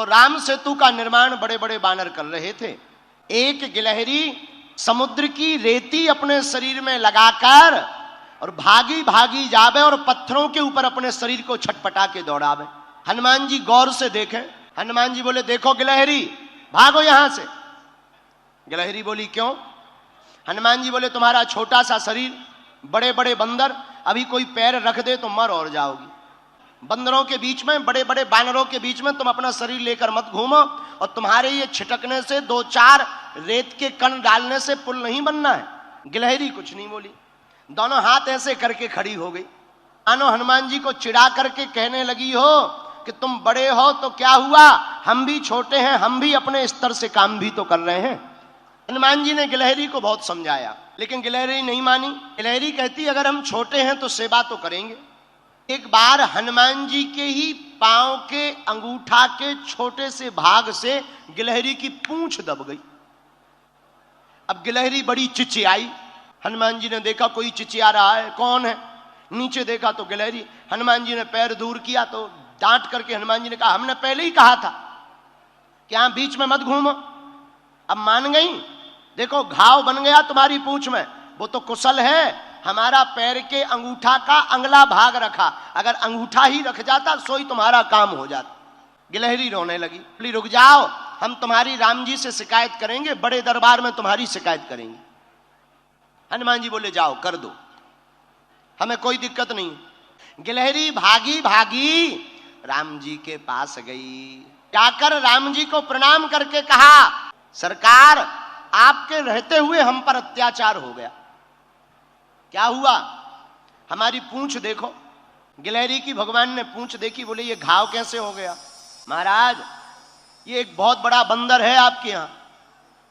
तो राम सेतु का निर्माण बड़े बड़े बानर कर रहे थे। एक गिलहरी समुद्र की रेती अपने शरीर में लगाकर और भागी भागी जावे और पत्थरों के ऊपर अपने शरीर को छटपटा के दौड़ावे। हनुमान जी गौर से देखें। हनुमान जी बोले, देखो गिलहरी, भागो यहां से। गिलहरी बोली, क्यों? हनुमान जी बोले, तुम्हारा छोटा सा शरीर, बड़े बड़े बंदर, अभी कोई पैर रख दे तो मर और जाओगी। बंदरों के बीच में, बड़े बड़े बानरों के बीच में तुम अपना शरीर लेकर मत घूमो, और तुम्हारे ये छिटकने से, दो चार रेत के कण डालने से पुल नहीं बनना है। गिलहरी कुछ नहीं बोली, दोनों हाथ ऐसे करके खड़ी हो गई, मानो हनुमान जी को चिढ़ा करके कहने लगी हो कि तुम बड़े हो तो क्या हुआ, हम भी छोटे हैं, हम भी अपने स्तर से काम भी तो कर रहे हैं। हनुमान जी ने गिलहरी को बहुत समझाया, लेकिन गिलहरी नहीं मानी। गिलहरी कहती, अगर हम छोटे हैं तो सेवा तो करेंगे। एक बार हनुमान जी के ही पांव के अंगूठा के छोटे से भाग से गिलहरी की पूंछ दब गई। अब गिलहरी बड़ी चिचियाई। हनुमान जी ने देखा कोई चिचिया रहा है, कौन है? नीचे देखा तो गिलहरी। हनुमान जी ने पैर दूर किया तो डांट करके हनुमान जी ने कहा, हमने पहले ही कहा था कि यहां बीच में मत घूमो। अब मान गई, देखो घाव बन गया तुम्हारी पूंछ में, वो तो कुशल है, हमारा पैर के अंगूठा का अगला भाग रखा, अगर अंगूठा ही रख जाता सोई तुम्हारा काम हो जाता। गिलहरी रोने लगी, बोली रुक जाओ, हम तुम्हारी राम जी से शिकायत करेंगे, बड़े दरबार में तुम्हारी शिकायत करेंगे। हनुमान जी बोले, जाओ कर दो, हमें कोई दिक्कत नहीं। गिलहरी भागी भागी राम जी के पास गई, जाकर राम जी को प्रणाम करके कहा, सरकार आपके रहते हुए हम पर अत्याचार हो गया। क्या हुआ? हमारी पूंछ देखो। गिलहरी की भगवान ने पूंछ देखी, बोले ये घाव कैसे हो गया? महाराज ये एक बहुत बड़ा बंदर है आपके यहाँ,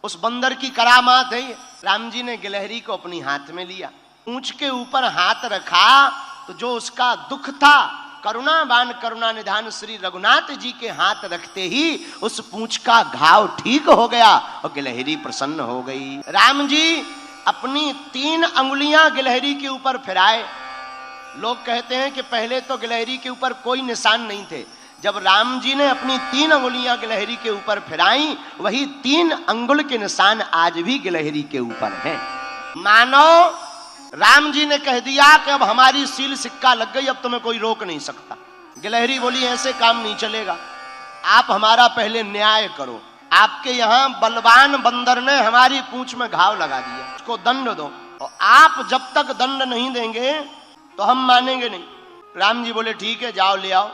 उस बंदर की करामात है ये। राम जी ने गिलहरी को अपनी हाथ में लिया, पूंछ के ऊपर हाथ रखा तो जो उसका दुख था, करुणावान करुणा निधान श्री रघुनाथ जी के हाथ रखते ही उस पूंछ का घाव ठीक हो गया और गिलहरी प्रसन्न हो गई। राम जी अपनी 3 अंगुलियां गिलहरी के ऊपर फिराए। लोग कहते हैं कि पहले तो गिलहरी के ऊपर कोई निशान नहीं थे, जब राम जी ने अपनी 3 अंगुलियां गिलहरी के ऊपर फिराई, वही 3 अंगुल के निशान आज भी गिलहरी के ऊपर हैं। मानो राम जी ने कह दिया कि अब हमारी सील सिक्का लग गई, अब तुम्हें कोई रोक नहीं सकता। गिलहरी बोली, ऐसे काम नहीं चलेगा, आप हमारा पहले न्याय करो। आपके यहाँ बलवान बंदर ने हमारी पूंछ में घाव लगा दिया, उसको दंड दो, और आप जब तक दंड नहीं देंगे तो हम मानेंगे नहीं। राम जी बोले, ठीक है, जाओ ले आओ।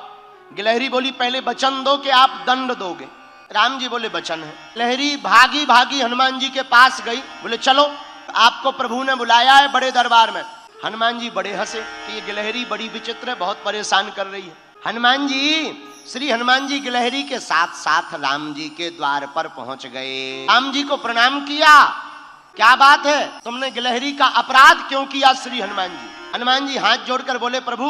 गिलहरी बोली, पहले वचन दो कि आप दंड दोगे। राम जी बोले, वचन है। गिलहरी भागी भागी हनुमान जी के पास गई, बोले चलो आपको प्रभु ने बुलाया है बड़े दरबार में। हनुमान जी बड़े हंसे कि ये गिलहरी बड़ी विचित्र है, बहुत परेशान कर रही है। हनुमान जी, श्री हनुमान जी गिलहरी के साथ साथ राम जी के द्वार पर पहुंच गए। राम जी को प्रणाम किया, क्या बात है, तुमने गिलहरी का अपराध क्यों किया श्री हनुमान जी? हनुमान जी हाथ जोड़कर बोले, प्रभु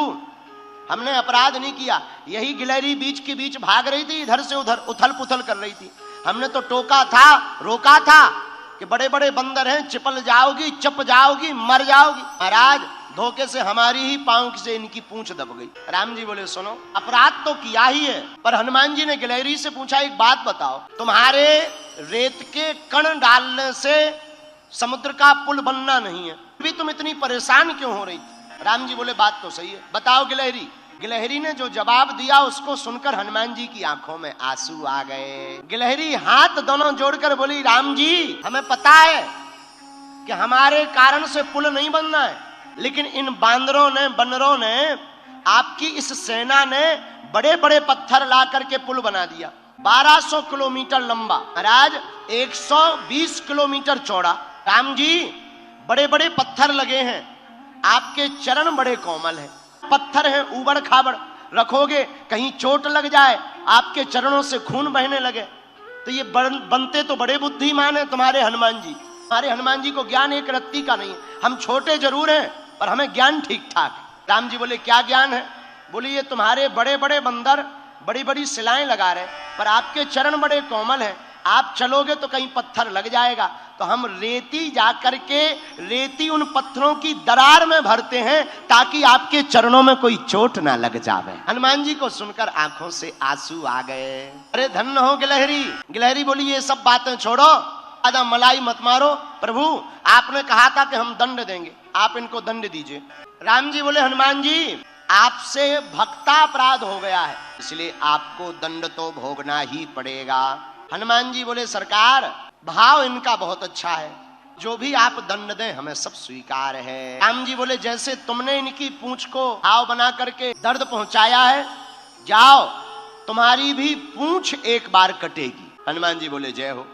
हमने अपराध नहीं किया, यही गिलहरी बीच के बीच भाग रही थी, इधर से उधर उथल पुथल कर रही थी, हमने तो टोका था, रोका था कि बड़े बड़े बंदर हैं, चिपल जाओगी, चप जाओगी, मर जाओगी। महाराज धोखे से हमारी ही पांव से इनकी पूंछ दब गई। राम जी बोले, सुनो अपराध तो किया ही है, पर हनुमान जी ने गिलहरी से पूछा, एक बात बताओ, तुम्हारे रेत के कण डालने से समुद्र का पुल बनना नहीं है, अभी तुम इतनी परेशान क्यों हो रही थी? राम जी बोले, बात तो सही है, बताओ गिलहरी। गिलहरी ने जो जवाब दिया उसको सुनकर हनुमान जी की आंखों में आंसू आ गए। गिलहरी हाथ दोनों जोड़कर बोली, राम जी हमें पता है कि हमारे कारण से पुल नहीं बनना है, लेकिन इन बांदरों ने, बंदरों ने, आपकी इस सेना ने बड़े बड़े पत्थर ला करके पुल बना दिया, 1200 किलोमीटर लंबा, महाराज 120 किलोमीटर चौड़ा। राम जी बड़े बड़े पत्थर लगे हैं, आपके चरण बड़े कोमल हैं, पत्थर हैं ऊबड़ खाबड़, रखोगे कहीं चोट लग जाए, आपके चरणों से खून बहने लगे, तो ये बनते तो बड़े बुद्धिमान हैं तुम्हारे हनुमान जी। हमारे हनुमान जी को ज्ञान एक रत्ती का नहीं, हम छोटे जरूर हैं पर हमें ज्ञान ठीक ठाक। राम जी बोले, क्या ज्ञान है? बोले, ये तुम्हारे बड़े बड़े बंदर बड़ी बड़ी शिलाएं लगा रहे, पर आपके चरण बड़े कोमल हैं, आप चलोगे तो कहीं पत्थर लग जाएगा, तो हम रेती जाकर के रेती उन पत्थरों की दरार में भरते हैं ताकि आपके चरणों में कोई चोट ना लग जावे। हनुमान जी को सुनकर आंखों से आंसू आ गए। अरे धन्य हो गिलहरी। गिलहरी बोली ये सब बातें छोड़ो, ज्यादा मलाई मत मारो। प्रभु आपने कहा था कि हम दंड देंगे, आप इनको दंड दीजिए। राम जी बोले हनुमान जी आपसे भक्तापराध हो गया है, इसलिए आपको दंड तो भोगना ही पड़ेगा। हनुमान जी बोले सरकार भाव इनका बहुत अच्छा है, जो भी आप दंड दें हमें सब स्वीकार है। राम जी बोले जैसे तुमने इनकी पूंछ को घाव बना करके दर्द पहुंचाया है, जाओ तुम्हारी भी पूंछ एक बार कटेगी। हनुमान जी बोले जय हो।